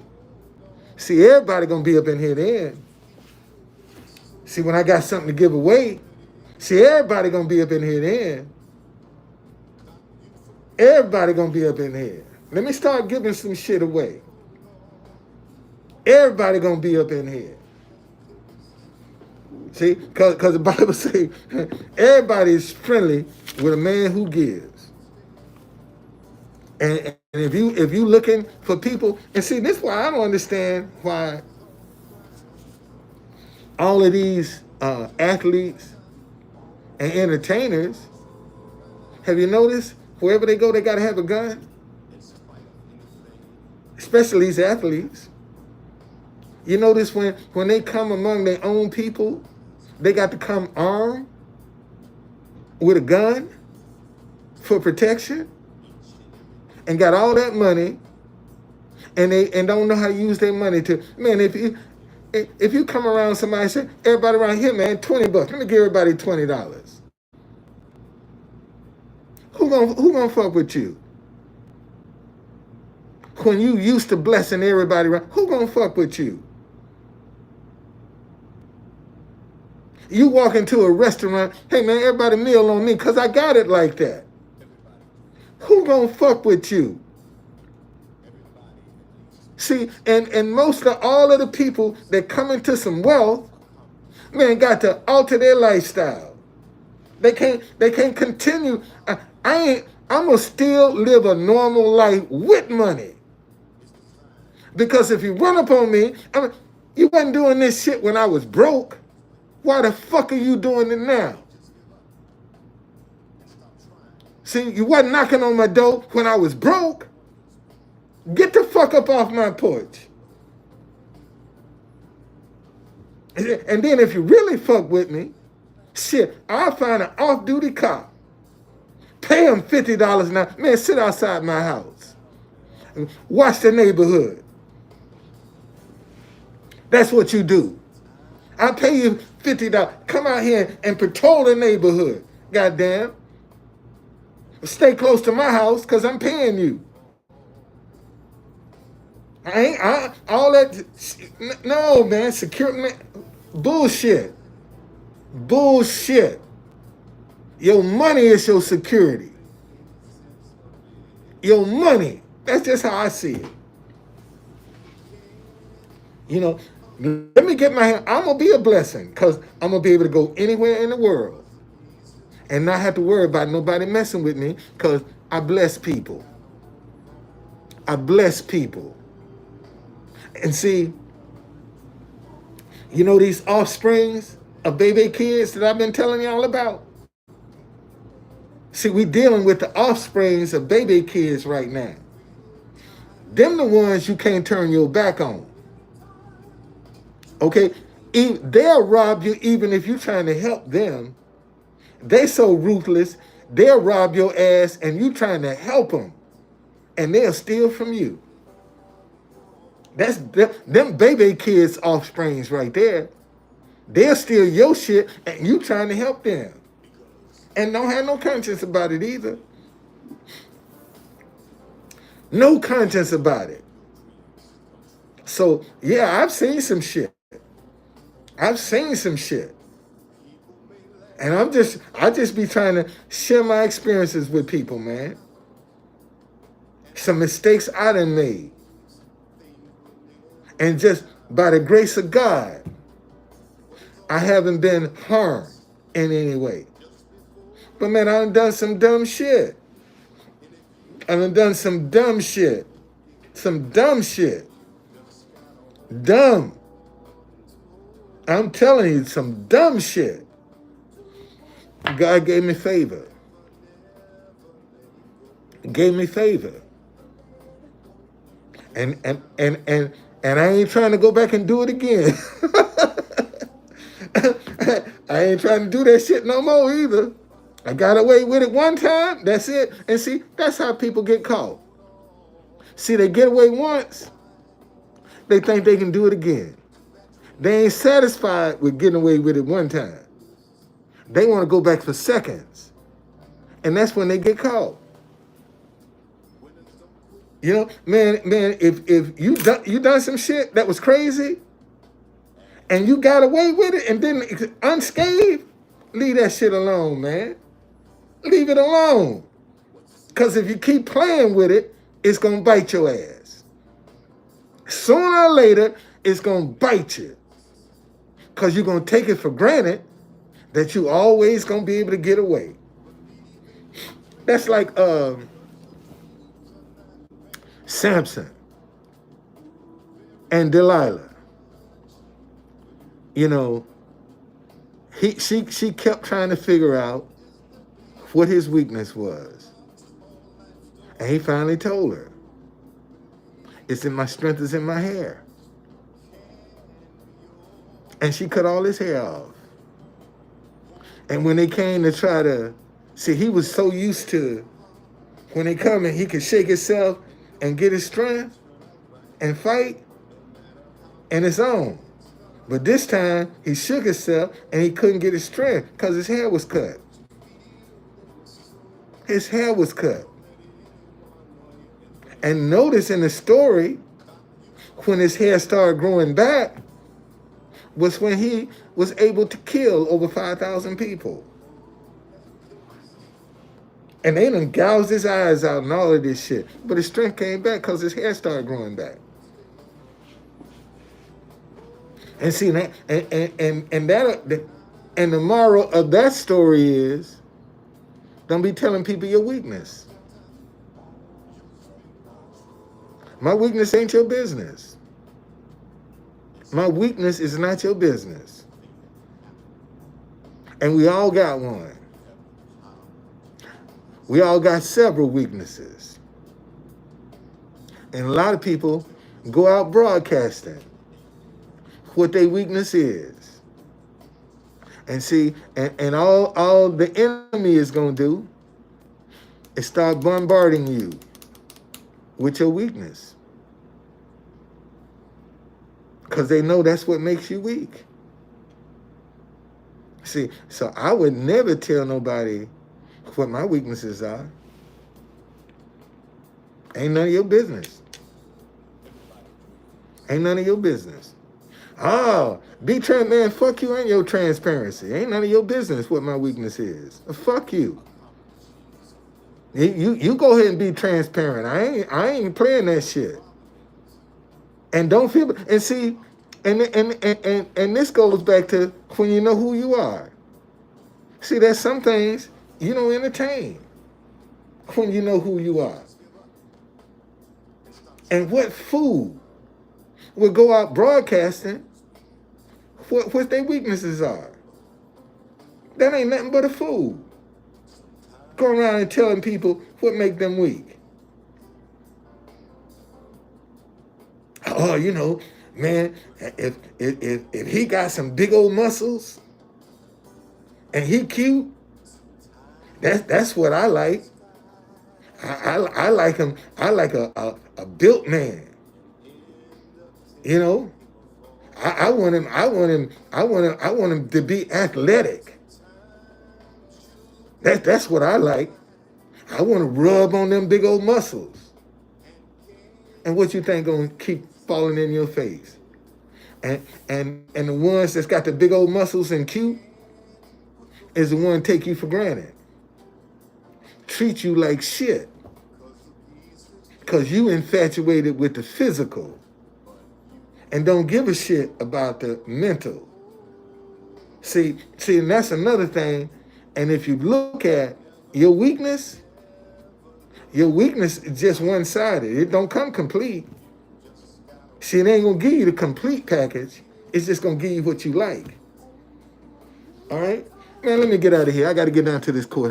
See, everybody going to be up in here then. See, when I got something to give away, see, everybody going to be up in here then. Everybody going to be up in here. Let me start giving some shit away. Everybody going to be up in here. See, because the Bible says everybody is friendly with a man who gives. And if you looking for people, and see, this is why I don't understand why all of these athletes and entertainers, have you noticed wherever they go, they got to have a gun? Especially these athletes. You notice when they come among their own people, they got to come armed with a gun for protection and got all that money and don't know how to use their money to, man, if you come around somebody and say, everybody around here, man, $20, let me give everybody $20. Who gonna fuck with you? When you used to blessing everybody around, who gonna fuck with you? You walk into a restaurant, hey man, everybody meal on me because I got it like that. Who gonna fuck with you? See, and most of all of the people that come into some wealth, man, got to alter their lifestyle. They can't continue. I'm gonna still live a normal life with money. Because if you run up on me, you wasn't doing this shit when I was broke. Why the fuck are you doing it now? See, you wasn't knocking on my door when I was broke. Get the fuck up off my porch. And then if you really fuck with me, shit, I'll find an off-duty cop. Pay him $50 an hour. Man, sit outside my house. Watch the neighborhood. That's what you do. I'll pay you $50. Come out here and patrol the neighborhood. Goddamn. Stay close to my house because I'm paying you. All that. No, man. Security. Bullshit. Bullshit. Your money is your security. Your money. That's just how I see it. You know, let me get my hand. I'm going to be a blessing because I'm going to be able to go anywhere in the world and not have to worry about nobody messing with me because I bless people. I bless people. And see, you know these offsprings of baby kids that I've been telling y'all about? See, we dealing with the offsprings of baby kids right now. Them the ones you can't turn your back on. Okay? They'll rob you even if you're trying to help them. They so ruthless, they'll rob your ass and you trying to help them. And they'll steal from you. That's them baby kids' offsprings right there. They'll steal your shit and you trying to help them. And don't have no conscience about it either. No conscience about it. So, yeah, I've seen some shit. I've seen some shit. And I just be trying to share my experiences with people, man. Some mistakes I done made. And just by the grace of God, I haven't been harmed in any way. But man, I done some dumb shit. I done some dumb shit. Some dumb shit. Dumb. I'm telling you, some dumb shit. God gave me favor. Gave me favor. And I ain't trying to go back and do it again. I ain't trying to do that shit no more either. I got away with it one time. That's it. And see, that's how people get caught. See, they get away once, they think they can do it again. They ain't satisfied with getting away with it one time. They want to go back for seconds. And that's when they get caught. You know, man, if you done some shit that was crazy and you got away with it and then unscathed, leave that shit alone, man. Leave it alone. Because if you keep playing with it, it's going to bite your ass. Sooner or later, it's going to bite you. Because you're going to take it for granted that you always going to be able to get away. That's like Samson and Delilah. You know, she kept trying to figure out what his weakness was. And he finally told her, it's in my strength is in my hair. And she cut all his hair off. And when they came to try to, see, he was so used to, when they come and he could shake himself and get his strength and fight, and it's on. But this time, he shook himself and he couldn't get his strength because his hair was cut. His hair was cut. And notice in the story, when his hair started growing back, was when he was able to kill over 5,000 people. And they done gouged his eyes out and all of this shit. But his strength came back because his hair started growing back. And see that, and the moral of that story is, don't be telling people your weakness. My weakness ain't your business. My weakness is not your business. And we all got one. We all got several weaknesses. And a lot of people go out broadcasting what their weakness is. And see, and all the enemy is going to do is start bombarding you with your weakness. Because they know that's what makes you weak. See, so I would never tell nobody what my weaknesses are. Ain't none of your business. Ain't none of your business. Oh, man, fuck you and your transparency. Ain't none of your business what my weakness is. Fuck you. You go ahead and be transparent. I ain't playing that shit. And don't feel, and see, and this goes back to when you know who you are. See, there's some things you don't entertain when you know who you are. And what fool would go out broadcasting what their weaknesses are? That ain't nothing but a fool. Going around and telling people what make them weak. Oh, you know, man, if he got some big old muscles and he cute, that's what I like. I like him. I like a built man. You know, I want him to be athletic. That's what I like. I want to rub on them big old muscles. And what you think gonna keep falling in your face? And the ones that's got the big old muscles and cute is the one take you for granted. Treat you like shit. Because you infatuated with the physical and don't give a shit about the mental. See, and that's another thing. And if you look at your weakness is just one-sided. It don't come complete. See, it ain't going to give you the complete package. It's just going to give you what you like. All right? Man, let me get out of here. I got to get down to this course.